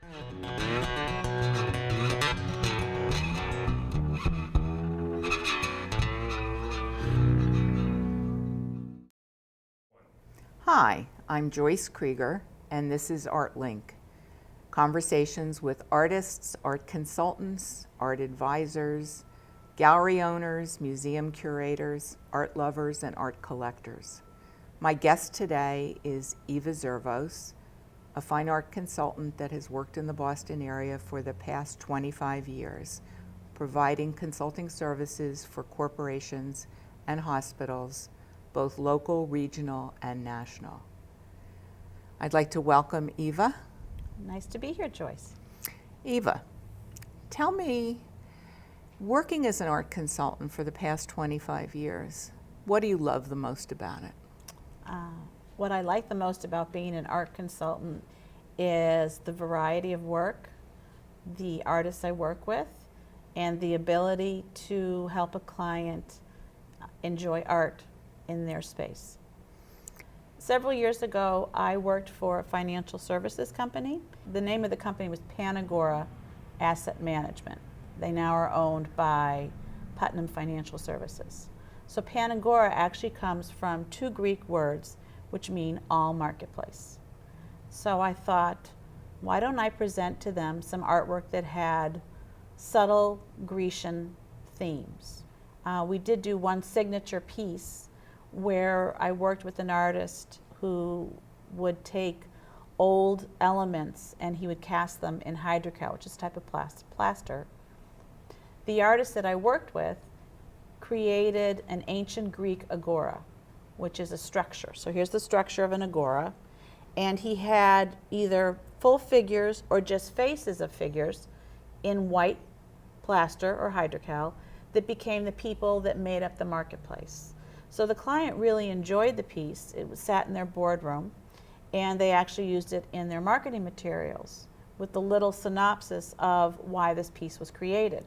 Hi, I'm Joyce Creiger, and this is ArtLink, conversations with artists, art consultants, art advisors, gallery owners, museum curators, art lovers, and art collectors. My guest today is Eva Zervos, a fine art consultant that has worked in the Boston area for the past 25 years, providing consulting services for corporations and hospitals, both local, regional, and national. I'd like to welcome Eva. Nice to be here, Joyce. Eva, tell me, working as an art consultant for the past 25 years, what do you love the most about it? What I like the most about being an art consultant is the variety of work, the artists I work with, and the ability to help a client enjoy art in their space. Several years ago, I worked for a financial services company. The name of the company was Panagora Asset Management. They now are owned by Putnam Financial Services. So Panagora actually comes from two Greek words which mean all marketplace. So I thought, why don't I present to them some artwork that had subtle Grecian themes? We did do one signature piece where I worked with an artist who would take old elements and he would cast them in hydrocal, which is a type of plaster. The artist that I worked with created an ancient Greek agora, which is a structure. So here's the structure of an agora, and he had either full figures or just faces of figures in white plaster or hydrocal that became the people that made up the marketplace. So the client really enjoyed the piece. It was sat in their boardroom, and they actually used it in their marketing materials with the little synopsis of why this piece was created.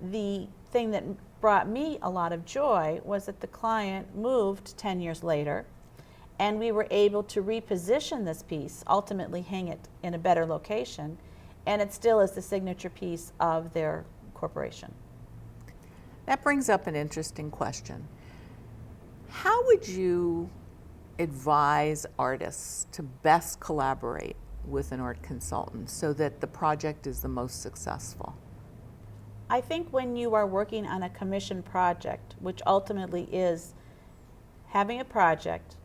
The thing that brought me a lot of joy was that the client moved 10 years later, and we were able to reposition this piece, ultimately hang it in a better location, and it still is the signature piece of their corporation. That brings up an interesting question. How would you advise artists to best collaborate with an art consultant so that the project is the most successful? I think when you are working on a commission project, which ultimately is having a project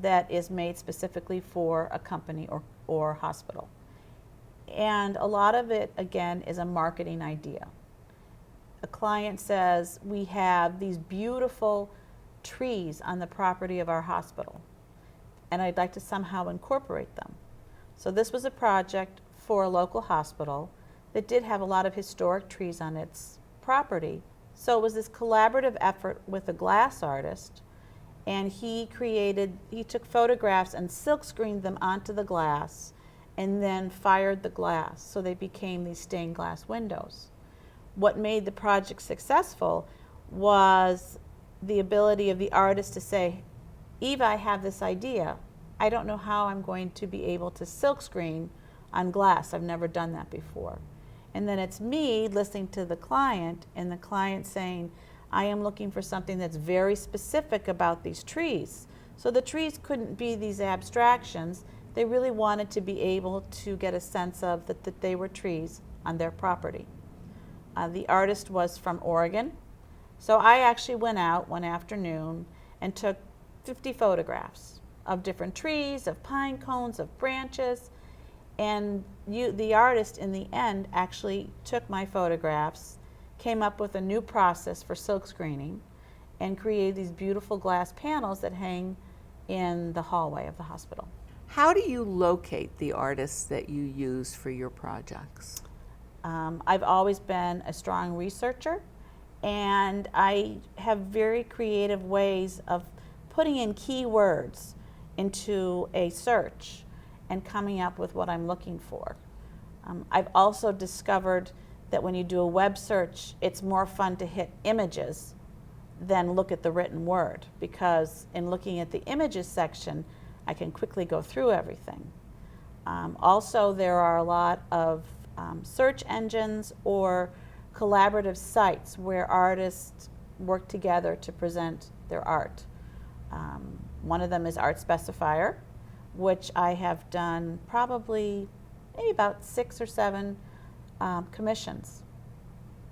that is made specifically for a company or hospital, and a lot of it, again, is a marketing idea. A client says, we have these beautiful trees on the property of our hospital, and I'd like to somehow incorporate them. So this was a project for a local hospital that did have a lot of historic trees on its property. So it was this collaborative effort with a glass artist, and he took photographs and silk screened them onto the glass and then fired the glass, so they became these stained glass windows. What made the project successful was the ability of the artist to say, Eva, I have this idea. I don't know how I'm going to be able to silkscreen on glass. I've never done that before. And then it's me listening to the client, and the client saying, I am looking for something that's very specific about these trees. So the trees couldn't be these abstractions. They really wanted to be able to get a sense of that they were trees on their property. The artist was from Oregon. So I actually went out one afternoon and took 50 photographs of different trees, of pine cones, of branches, and the artist in the end actually took my photographs, came up with a new process for silk screening, and created these beautiful glass panels that hang in the hallway of the hospital. How do you locate the artists that you use for your projects? I've always been a strong researcher, and I have very creative ways of putting in keywords into a search and coming up with what I'm looking for. I've also discovered that when you do a web search, it's more fun to hit images than look at the written word, because in looking at the images section, I can quickly go through everything. Also, there are a lot of search engines or collaborative sites where artists work together to present their art. One of them is Art Specifier, which I have done probably maybe about 6 or 7 commissions.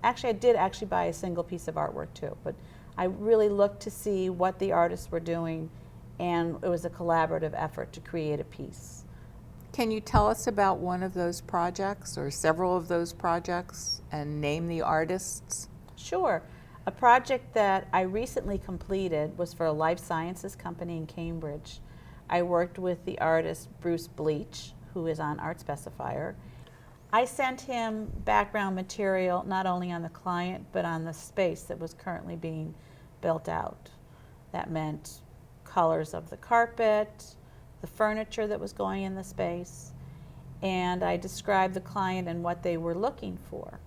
Actually, I did actually buy a single piece of artwork too, but I really looked to see what the artists were doing, and it was a collaborative effort to create a piece. Can you tell us about one of those projects or several of those projects and name the artists? Sure. A project that I recently completed was for a life sciences company in Cambridge. I worked with the artist Bruce Bleach, who is on Art Specifier. I sent him background material not only on the client but on the space that was currently being built out. That meant colors of the carpet, the furniture that was going in the space, and I described the client and what they were looking for.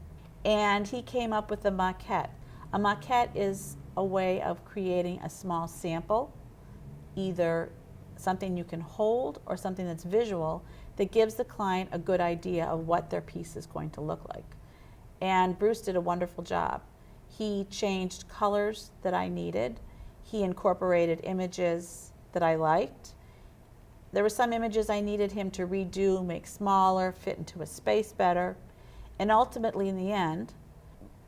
And he came up with a maquette. A maquette is a way of creating a small sample, either something you can hold or something that's visual, that gives the client a good idea of what their piece is going to look like. And Bruce did a wonderful job. He changed colors that I needed. He incorporated images that I liked. There were some images I needed him to redo, make smaller, fit into a space better. And ultimately, in the end,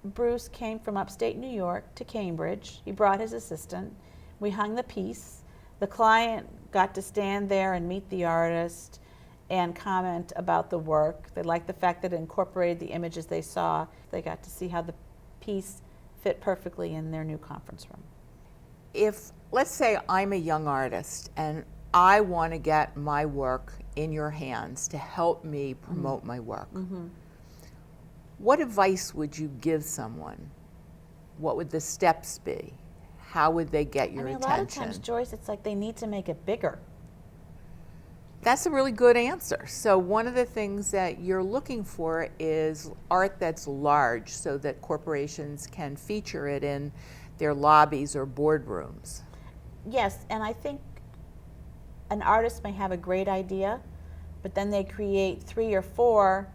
Bruce came from upstate New York to Cambridge. He brought his assistant. We hung the piece. The client got to stand there and meet the artist and comment about the work. They liked the fact that it incorporated the images they saw. They got to see how the piece fit perfectly in their new conference room. If, let's say, I'm a young artist and I want to get my work in your hands to help me promote my work, what advice would you give someone? What would the steps be? How would they get your attention? A lot of times, Joyce, it's like they need to make it bigger. That's a really good answer. So one of the things that you're looking for is art that's large so that corporations can feature it in their lobbies or boardrooms. Yes, and I think an artist may have a great idea, but then they create 3 or 4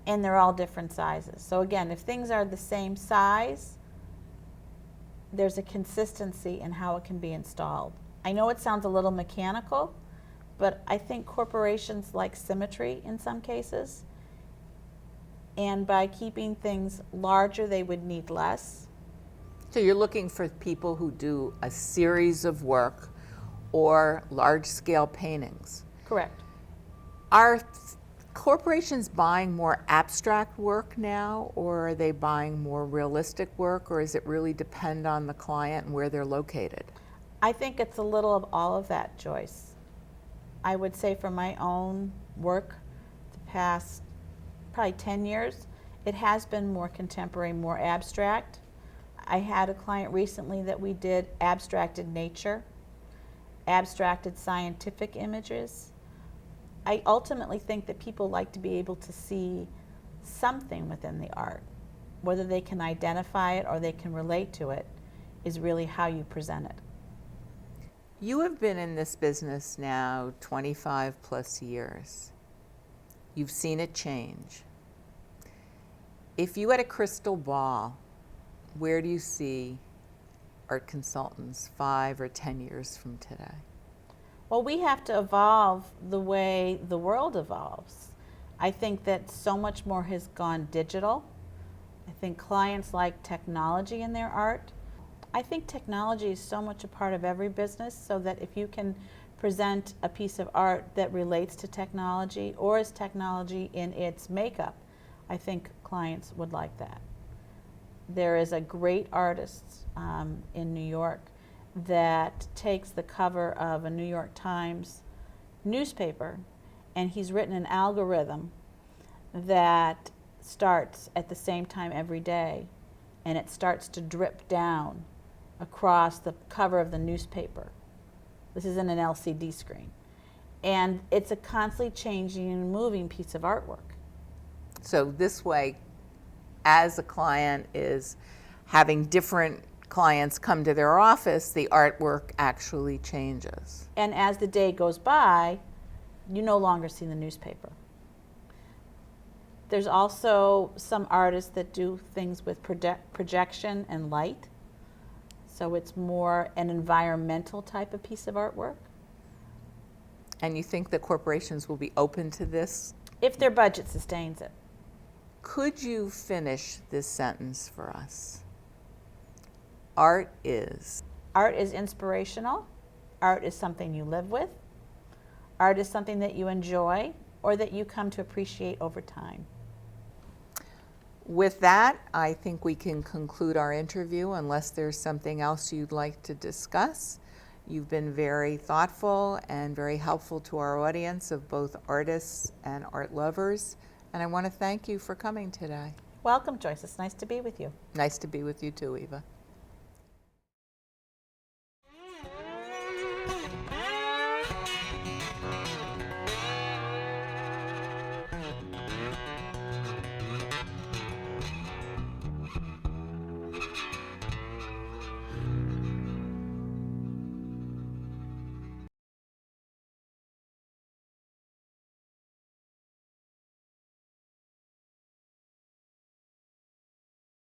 and they're all different sizes. So again, if things are the same size, there's a consistency in how it can be installed. I know it sounds a little mechanical, but I think corporations like symmetry in some cases, and by keeping things larger, they would need less. So you're looking for people who do a series of work or large-scale paintings. Correct. Are corporations buying more abstract work now, or are they buying more realistic work, or does it really depend on the client and where they're located? I think it's a little of all of that, Joyce. I would say for my own work, the past probably 10 years, it has been more contemporary, more abstract. I had a client recently that we did abstracted nature, abstracted scientific images. I ultimately think that people like to be able to see something within the art. Whether they can identify it or they can relate to it is really how you present it. You have been in this business now 25 plus years. You've seen it change. If you had a crystal ball, where do you see art consultants 5 or 10 years from today? Well, we have to evolve the way the world evolves. I think that so much more has gone digital. I think clients like technology in their art. I think technology is so much a part of every business, so that if you can present a piece of art that relates to technology or is technology in its makeup, I think clients would like that. There is a great artist in New York that takes the cover of a New York Times newspaper, and he's written an algorithm that starts at the same time every day, and it starts to drip down across the cover of the newspaper. This is in an LCD screen. And it's a constantly changing and moving piece of artwork. So this way, as a client is having different clients come to their office, the artwork actually changes. And as the day goes by, you no longer see in the newspaper. There's also some artists that do things with projection and light. So it's more an environmental type of piece of artwork. And you think that corporations will be open to this? If their budget sustains it. Could you finish this sentence for us? Art is. Art is inspirational. Art is something you live with. Art is something that you enjoy or that you come to appreciate over time. With that, I think we can conclude our interview unless there's something else you'd like to discuss. You've been very thoughtful and very helpful to our audience of both artists and art lovers. And I want to thank you for coming today. Welcome, Joyce. It's nice to be with you. Nice to be with you too, Eva.